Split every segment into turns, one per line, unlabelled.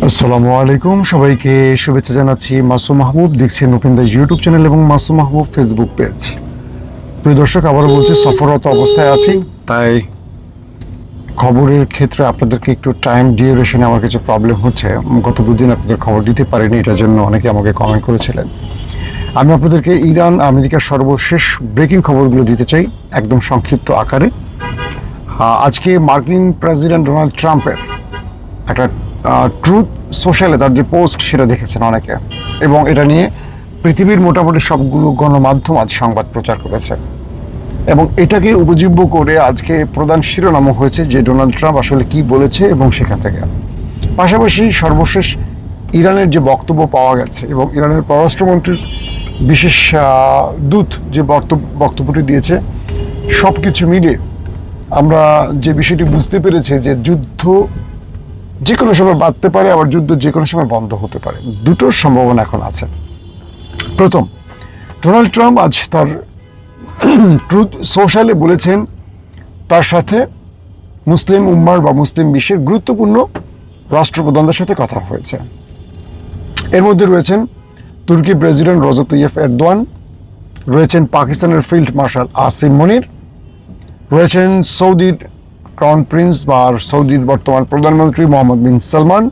আসসালামু আলাইকুম, সবাইকে শুভেচ্ছা জানাচ্ছি। মাসুম মাহবুব দেখছেন ওপেন দ্য ইউটিউব চ্যানেল এবং মাসুম মাহবুব ফেসবুক পেজ। প্রিয় দর্শক, আবারও বলছি সফররত অবস্থায় আছি, তাই খবরের ক্ষেত্রে আপনাদেরকে একটু টাইম ডিউরেশনে আমার কিছু প্রবলেম হচ্ছে। গত দুদিন আপনাদের খবর দিতে পারিনি, এটার জন্য অনেকে আমাকে কমেন্ট করেছিলেন। আমি আপনাদেরকে ইরান আমেরিকার সর্বশেষ ব্রেকিং খবরগুলো দিতে চাই একদম সংক্ষিপ্ত আকারে। আজকে মার্কিন প্রেসিডেন্ট ডোনাল্ড ট্রাম্পের একটা ট্রুথ সোশ্যালে তার যে পোস্ট সেটা দেখেছেন অনেকে, এবং এটা নিয়ে পৃথিবীর মোটামুটি সবগুলো গণমাধ্যম আজ সংবাদ প্রচার করেছে, এবং এটাকে উপজীব্য করে আজকে প্রধান শিরোনামও হয়েছে যে ডোনাল্ড ট্রাম্প আসলে কি বলেছে। এবং সেখান থেকে পাশাপাশি সর্বশেষ ইরানের যে বক্তব্য পাওয়া গেছে এবং ইরানের পররাষ্ট্রমন্ত্রীর বিশেষ দূত যে বক্তব্যটি দিয়েছে, সব কিছু মিলে আমরা যে বিষয়টি বুঝতে পেরেছি যে যুদ্ধ যে কোনো সময় বাঁধতে পারে, আবার যুদ্ধ যে কোনো সময় বন্ধ হতে পারে, দুটোর সম্ভাবনা এখন আছে। প্রথম, ডোনাল্ড ট্রাম্প আজ তার ট্রুথ সোশ্যালে বলেছেন তার সাথে মুসলিম উম্মার বা মুসলিম বিশ্বের গুরুত্বপূর্ণ রাষ্ট্রপ্রধানদের সাথে কথা হয়েছে। এর মধ্যে রয়েছেন তুর্কি প্রেসিডেন্ট রজব তাইয়্যিপ এরদোয়ান, রয়েছেন পাকিস্তানের ফিল্ড মার্শাল আসিম মনির, রয়েছেন সৌদির ক্রাউন প্রিন্স বা সৌদির বর্তমান প্রধানমন্ত্রী মোহাম্মদ বিন সালমান,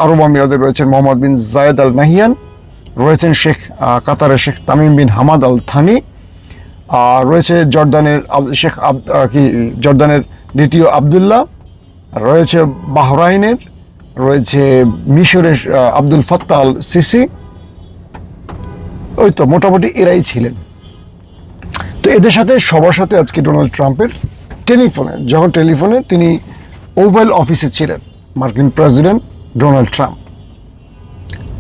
আরব আমিরাতে রয়েছেন মোহাম্মদ বিন জায়েদ আল নাহিয়ান, রয়েছেন কাতারের Sheikh Tamim bin Hamad Al Thani, রয়েছে জর্দানের দ্বিতীয় আবদুল্লাহ, রয়েছে বাহরাইনের, রয়েছে মিশরের আব্দুল ফাত্তাহ আল সিসি। ওই তো মোটামুটি এরাই ছিলেন। তো এদের সাথে সবার সাথে আজকে ডোনাল্ড ট্রাম্পের টেলিফোনে তিনি ওভাল অফিসে ছিলেন মার্কিন প্রেসিডেন্ট ডোনাল্ড ট্রাম্প,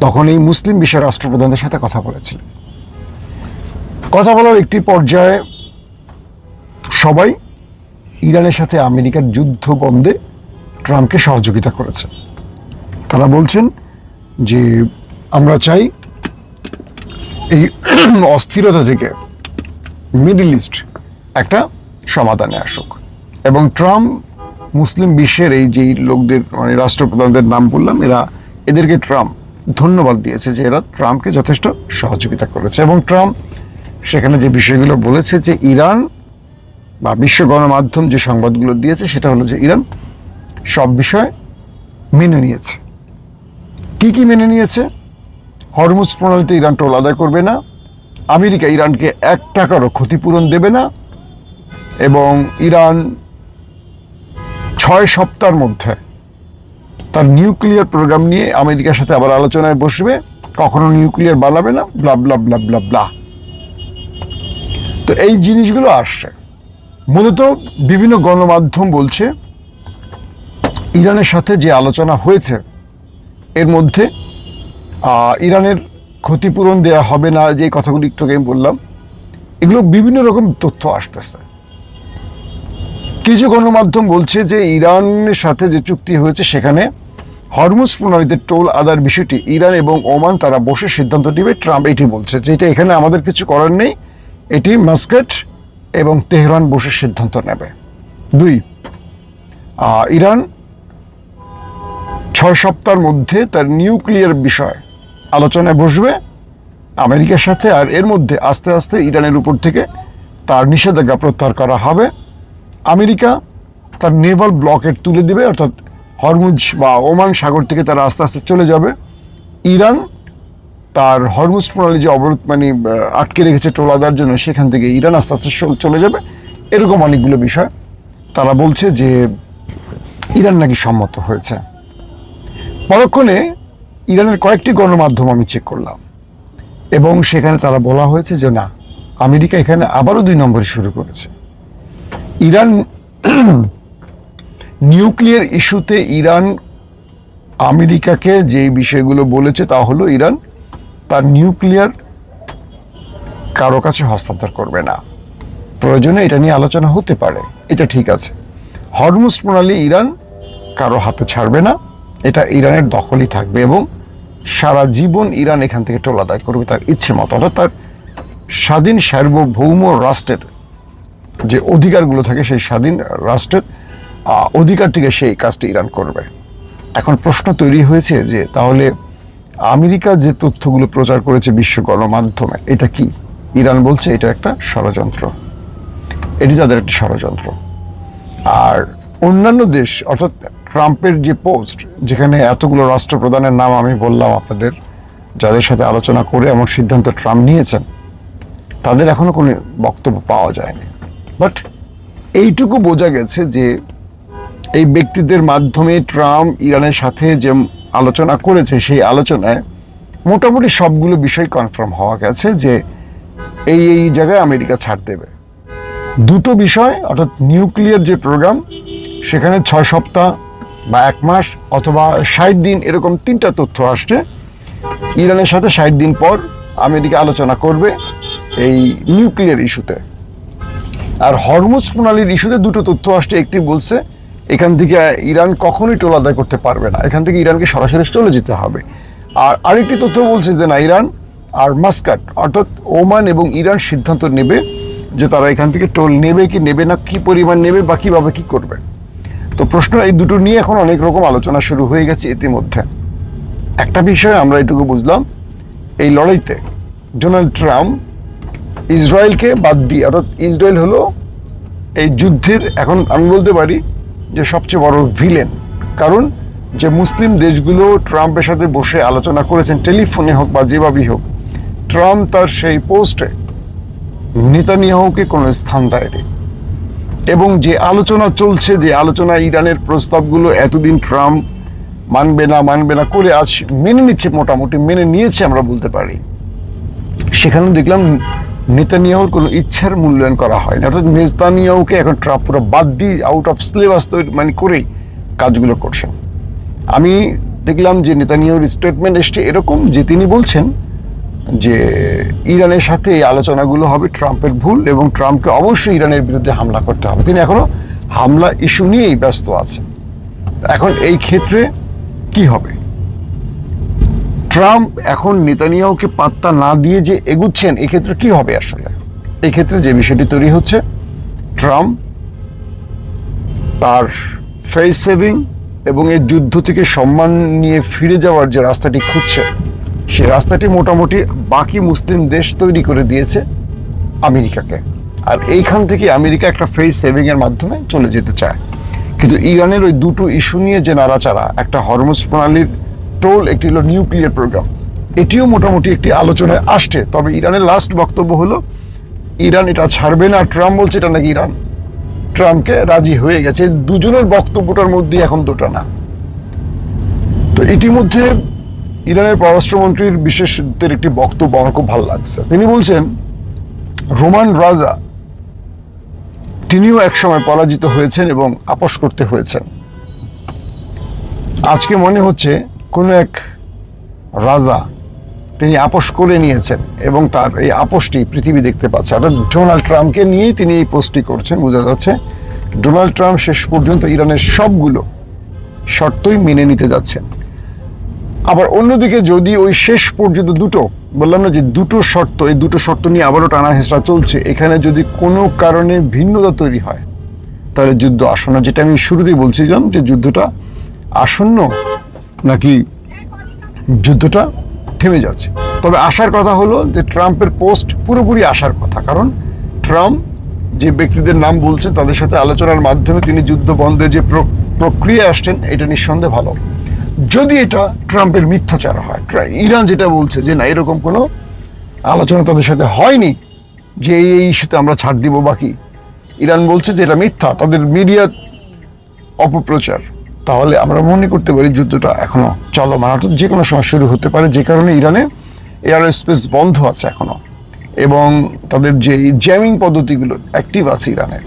তখন এই মুসলিম বিশ্বের রাষ্ট্রপ্রধানদের সাথে কথা বলেছিলেন। কথা বলার একটি পর্যায়ে সবাই ইরানের সাথে আমেরিকার যুদ্ধ বন্ধে ট্রাম্পকে সহযোগিতা করেছে। তারা বলছেন যে আমরা চাই এই অস্থিরতা থেকে মিডল ইস্ট একটা সমাধানে আসুক। এবং ট্রাম্প মুসলিম বিশ্বের এই যে লোকদের মানে রাষ্ট্রপ্রধানদের নাম বললাম, এদেরকে ট্রাম্প ধন্যবাদ দিয়েছে যে এরা ট্রাম্পকে যথেষ্ট সহযোগিতা করেছে। এবং ট্রাম্প সেখানে যে বিষয়গুলো বলেছে যে ইরান বা বিশ্ব গণমাধ্যম যে সংবাদগুলো দিয়েছে সেটা হলো যে ইরান সব বিষয় মেনে নিয়েছে। কি কি মেনে নিয়েছে? হরমুজ প্রণালীতে ইরান টোল আদায় করবে না, আমেরিকা ইরানকে 1 টাকারও ক্ষতিপূরণ দেবে না, এবং ইরান 6 সপ্তাহের মধ্যে তার নিউক্লিয়ার প্রোগ্রাম নিয়ে আমেরিকার সাথে আবার আলোচনায় বসবে, কখনো নিউক্লিয়ার বানাবে না, ব্লা ব্লা ব্লা ব্লা ব্লা। তো এই জিনিসগুলো আসছে। মূলত বিভিন্ন গণমাধ্যম বলছে ইরানের সাথে যে আলোচনা হয়েছে এর মধ্যে ইরানের ক্ষতিপূরণ দেওয়া হবে না, যে কথাগুলি একটু আমি বললাম, এগুলো বিভিন্ন রকম তথ্য আসতেছে। কিছু গণমাধ্যম বলছে যে ইরানের সাথে যে চুক্তি হয়েছে সেখানে হরমুজ প্রণালীতে টোল আদায়ের বিষয়টি ইরান এবং ওমান তারা বসে সিদ্ধান্ত নেবে। ট্রাম্প এটি বলছে যে এটা এখানে আমাদের কিছু করার নেই, এটি মাস্কাট এবং তেহরান বসে সিদ্ধান্ত নেবে। 2, ইরান 6 সপ্তাহের মধ্যে তার নিউক্লিয়ার বিষয় আলোচনায় বসবে আমেরিকার সাথে, আর এর মধ্যে আস্তে আস্তে ইরানের উপর থেকে তার নিষেধাজ্ঞা প্রত্যাহার করা হবে। আমেরিকা তার নেভাল ব্লকেট তুলে দিবে, অর্থাৎ হরমুজ বা ওমান সাগর থেকে তারা আস্তে আস্তে চলে যাবে। ইরান তার হরমুজ প্রণালী যে অবরোধ আটকে রেখেছে টোল আদায়ের জন্য, সেখান থেকে ইরান আস্তে আস্তে চলে যাবে। এরকম অনেকগুলো বিষয় তারা বলছে যে ইরান নাকি সম্মত হয়েছে। পরক্ষণে ইরানের কয়েকটি গণমাধ্যম আমি চেক করলাম, এবং সেখানে তারা বলা হয়েছে যে না, আমেরিকা এখানে আবারও 2 নম্বরই শুরু করেছে। ইরান নিউক্লিয়ার ইস্যুতে ইরান আমেরিকাকে যে বিষয়গুলো বলেছে তা হলো ইরান তার নিউক্লিয়ার কারো কাছে হস্তান্তর করবে না, প্রয়োজনে এটা নিয়ে আলোচনা হতে পারে, এটা ঠিক আছে। হরমুজ প্রণালী ইরান কারো হাতে ছাড়বে না, এটা ইরানের দখলই থাকবে, এবং সারা জীবন ইরান এখান থেকে টোল আদায় করবে তার ইচ্ছে মতো, অর্থাৎ তার স্বাধীন সার্বভৌম রাষ্ট্রের যে অধিকারগুলো থাকে সেই স্বাধীন রাষ্ট্রের অধিকার থেকে সেই কাজটি ইরান করবে। এখন প্রশ্ন তৈরি হয়েছে যে তাহলে আমেরিকা যে তথ্যগুলো প্রচার করেছে বিশ্ব গণমাধ্যমে, এটা কি? ইরান বলছে এটা একটা ষড়যন্ত্র, এটি তাদের একটি ষড়যন্ত্র। আর অন্যান্য দেশ, অর্থাৎ ট্রাম্পের যে পোস্ট, যেখানে এতগুলো রাষ্ট্রপ্রধানের নাম আমি বললাম আপনাদের, যাদের সাথে আলোচনা করে এমন সিদ্ধান্ত ট্রাম্প নিয়েছেন, তাদের এখনো কোনো বক্তব্য পাওয়া যায়নি। বাট এইটুকু বোঝা গেছে যে এই ব্যক্তিদের মাধ্যমে ট্রাম্প ইরানের সাথে যে আলোচনা করেছে, সেই আলোচনায় মোটামুটি সবগুলো বিষয় কনফার্ম হওয়া গেছে যে এই জায়গায় আমেরিকা ছাড় দেবে। দুটো বিষয়, অর্থাৎ নিউক্লিয়ার যে প্রোগ্রাম, সেখানে 6 সপ্তাহ বা 1 মাস অথবা 60 দিন, এরকম 3টা তথ্য আসছে। ইরানের সাথে 60 দিন পর আমেরিকা আলোচনা করবে এই নিউক্লিয়ার ইস্যুতে। আর হরমুজ প্রণালীর ইস্যুতে 2টো তথ্য আসছে। একটি বলছে এখান থেকে ইরান কখনোই টোল আদায় করতে পারবে না, এখান থেকে ইরানকে সরাসরি চলে যেতে হবে। আর আরেকটি তথ্য বলছে যে না, ইরান আর মাস্কাট, অর্থাৎ ওমান এবং ইরান সিদ্ধান্ত নেবে যে তারা এখান থেকে টোল নেবে কি নেবে না, কি পরিমাণ নেবে বা কীভাবে কী করবে। তো প্রশ্ন এই দুটো নিয়ে এখন অনেক রকম আলোচনা শুরু হয়ে গেছে ইতিমধ্যে। একটা বিষয় আমরা এটুকু বুঝলাম, এই লড়াইতে ডোনাল্ড ট্রাম্প ইসরায়েলকে বাদ দিয়ে, অর্থাৎ ইসরায়েল হলো এই যুদ্ধের এখন আমি বলতে পারি যে সবচেয়ে বড় ভিলেন। কারণ যে মুসলিম দেশগুলো ট্রাম্পের সাথে বসে আলোচনা করেছেন, টেলিফোনে হোক বা যেভাবেই হোক, ট্রাম্প তার সেই পোস্টে নেতানিয়াহুকে কোনো স্থান দেয়নি। এবং যে আলোচনা চলছে, যে আলোচনা ইরানের প্রস্তাবগুলো এতদিন ট্রাম্প মানবে না করে আজ মেনে নিচ্ছে, মোটামুটি মেনে নিয়েছে আমরা বলতে পারি, সেখানে দেখলাম নেতানিয়াহুর কোনো ইচ্ছার মূল্যায়ন করা হয় না। অর্থাৎ নেতানিয়াহুকে এখন ট্রাম্প পুরো বাদ দিয়ে আউট অফ সিলেবাস তৈরি করেই কাজগুলো করছেন। আমি দেখলাম যে নেতানিয়াহুর স্টেটমেন্ট এসছে এরকম যে তিনি বলছেন যে ইরানের সাথে এই আলোচনাগুলো হবে ট্রাম্পের ভুল এবং ট্রাম্পকে অবশ্যই ইরানের বিরুদ্ধে হামলা করতে হবে। তিনি এখনো হামলা ইস্যু নিয়েই ব্যস্ত আছেন। এখন এই ক্ষেত্রে কি হবে? ট্রাম্প এখন নেতানিয়াহুকে পাত্তা না দিয়ে যে এগুচ্ছেন, এক্ষেত্রে কি হবে আসলে? এই ক্ষেত্রে যে বিষয়টি তৈরি হচ্ছে, ট্রাম্প তার ফেস সেভিং এবং এই যুদ্ধ থেকে সম্মান নিয়ে ফিরে যাওয়ার যে রাস্তাটি খুঁজছে, সেই রাস্তাটি মোটামুটি বাকি মুসলিম দেশ তৈরি করে দিয়েছে আমেরিকাকে। আর এইখান থেকে আমেরিকা একটা ফেস সেভিং এর মাধ্যমে চলে যেতে চায়। কিন্তু ইরানের ওই দুটো ইস্যু নিয়ে যে নাড়াচাড়া, একটা হরমুজ প্রণালীর টোল, একটি হলো নিউক্লিয়ার প্রোগ্রাম, এটিও মোটামুটি একটি আলোচনায় আসছে। তবে ইরানের লাস্ট বক্তব্য হলো ইরান এটা ছাড়বে না। ট্রাম্প বলছে এটা নাকি ইরান ট্রাম্পকে রাজি হয়ে গেছে। দুজনের বক্তব্যটার মধ্যে এখন দুটো না। তো ইতিমধ্যে ইরানের পররাষ্ট্রমন্ত্রীর বিশেষদের একটি বক্তব্য আমার খুব ভালো লাগছে। তিনি বলছেন রোমান রাজা তিনিও একসময় পরাজিত হয়েছেন এবং আপোস করতে হয়েছেন। আজকে মনে হচ্ছে কোনো এক রাজা তিনি আপোস করে নিয়েছেন এবং তার এই আপোসটি পৃথিবী দেখতে পাচ্ছে। অর্থাৎ ডোনাল্ড ট্রাম্পকে নিয়েই তিনি এই পোস্টটি করছেন। বোঝা যাচ্ছে ডোনাল্ড ট্রাম্প শেষ পর্যন্ত ইরানের সবগুলো শর্তই মেনে নিতে যাচ্ছেন। আবার অন্যদিকে যদি ওই শেষ পর্যন্ত বললাম না যে দুটো শর্ত, এই দুটো শর্ত নিয়ে আবারও টানা হেঁচড়া চলছে, এখানে যদি কোনো কারণে ভিন্নতা তৈরি হয় তাহলে যুদ্ধ আসন্ন। যেটা আমি শুরুতেই বলছিলাম যে যুদ্ধটা আসন্ন নাকি যুদ্ধটা থেমে যাচ্ছে। তবে আসার কথা হলো যে ট্রাম্পের পোস্ট পুরোপুরি আসার কথা। কারণ ট্রাম্প যে ব্যক্তিদের নাম বলছেন তাদের সাথে আলোচনার মাধ্যমে তিনি যুদ্ধ বন্ধের যে প্রক্রিয়া আসছেন, এটা নিঃসন্দেহে ভালো। যদি এটা ট্রাম্পের মিথ্যাচার হয়, ইরান যেটা বলছে যে না, এরকম কোনো আলোচনা তাদের সাথে হয়নি যে এই ইস্যুতে আমরা ছাড় দিব, বাকি ইরান বলছে যে এটা মিথ্যা, তাদের মিডিয়া অপপ্রচার, তাহলে আমরা মনে করতে পারি যুদ্ধটা এখনো চলমান, অর্থাৎ যে কোনো সময় শুরু হতে পারে। যে কারণে ইরানে এয়ার স্পেস বন্ধ আছে এখনো এবং তাদের যে জ্যামিং পদ্ধতিগুলো অ্যাক্টিভ আছে ইরানের।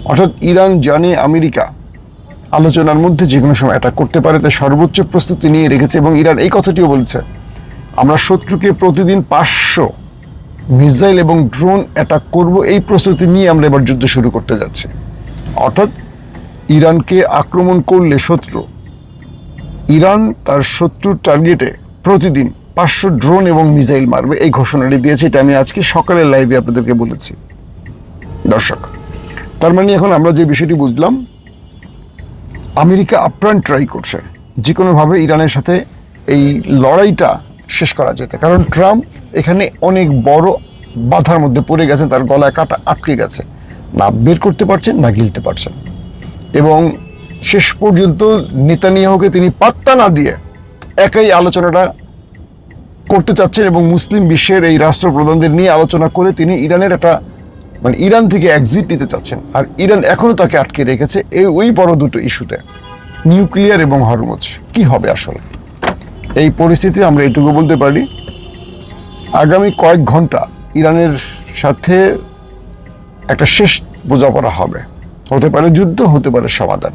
অর্থাৎ ইরান জানে আমেরিকা আলোচনার মধ্যে যে কোনো সময় অ্যাটাক করতে পারে, তাই সর্বোচ্চ প্রস্তুতি নিয়ে রেখেছে। এবং ইরান এই কথাটিও বলছে, আমরা শত্রুকে প্রতিদিন 500 মিসাইল এবং ড্রোন অ্যাটাক করব, এই প্রস্তুতি নিয়ে আমরা এবার যুদ্ধ শুরু করতে যাচ্ছি। অর্থাৎ ইরানকে আক্রমণ করলে ইরান তার শত্রুর টার্গেটে প্রতিদিন 500 ড্রোন এবং মিসাইল মারবে, এই ঘোষণাটি দিয়েছে। এটা আমি আজকে সকালের লাইভে আপনাদেরকে বলেছি দর্শক। তার মানে এখন আমরা যে বিষয়টি বুঝলাম, আমেরিকা আপ্রাণ ট্রাই করছে যে কোনোভাবে ইরানের সাথে এই লড়াইটা শেষ করা যেত, কারণ ট্রাম্প এখানে অনেক বড় বাধার মধ্যে পড়ে গেছেন, তার গলায় কাটা আটকে গেছে, না বের করতে পারছেন না গিলতে পারছেন। এবং শেষ পর্যন্ত নেতানিয়াহুকে তিনি পাত্তা না দিয়ে একাই আলোচনাটা করতে চাচ্ছেন এবং মুসলিম বিশ্বের এই রাষ্ট্রপ্রধানদের নিয়ে আলোচনা করে তিনি ইরানের একটা ইরান থেকে এক্সিট নিতে চাচ্ছেন। আর ইরান এখনো তাকে আটকে রেখেছে ওই বড় দুটো ইস্যুতে, নিউক্লিয়ার এবং হরমুজ। কি হবে আসলে এই পরিস্থিতি? আমরা এটুকু বলতে পারি, আগামী কয়েক ঘন্টা ইরানের সাথে একটা শেষ বোঝাপড়া হবে, হতে পারে যুদ্ধ, হতে পারে সমাধান।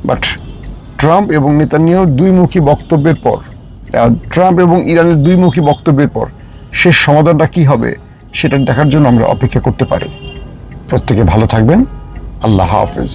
বাট ট্রাম্প এবং নেতানিয়াহুর দুইমুখী বক্তব্যের পর, ট্রাম্প এবং ইরানের দুইমুখী বক্তব্যের পর শেষ সমাধানটা কি হবে সেটা দেখার জন্য আমরা অপেক্ষা করতে পারি। প্রত্যেকে ভালো থাকবেন। আল্লাহ হাফেজ।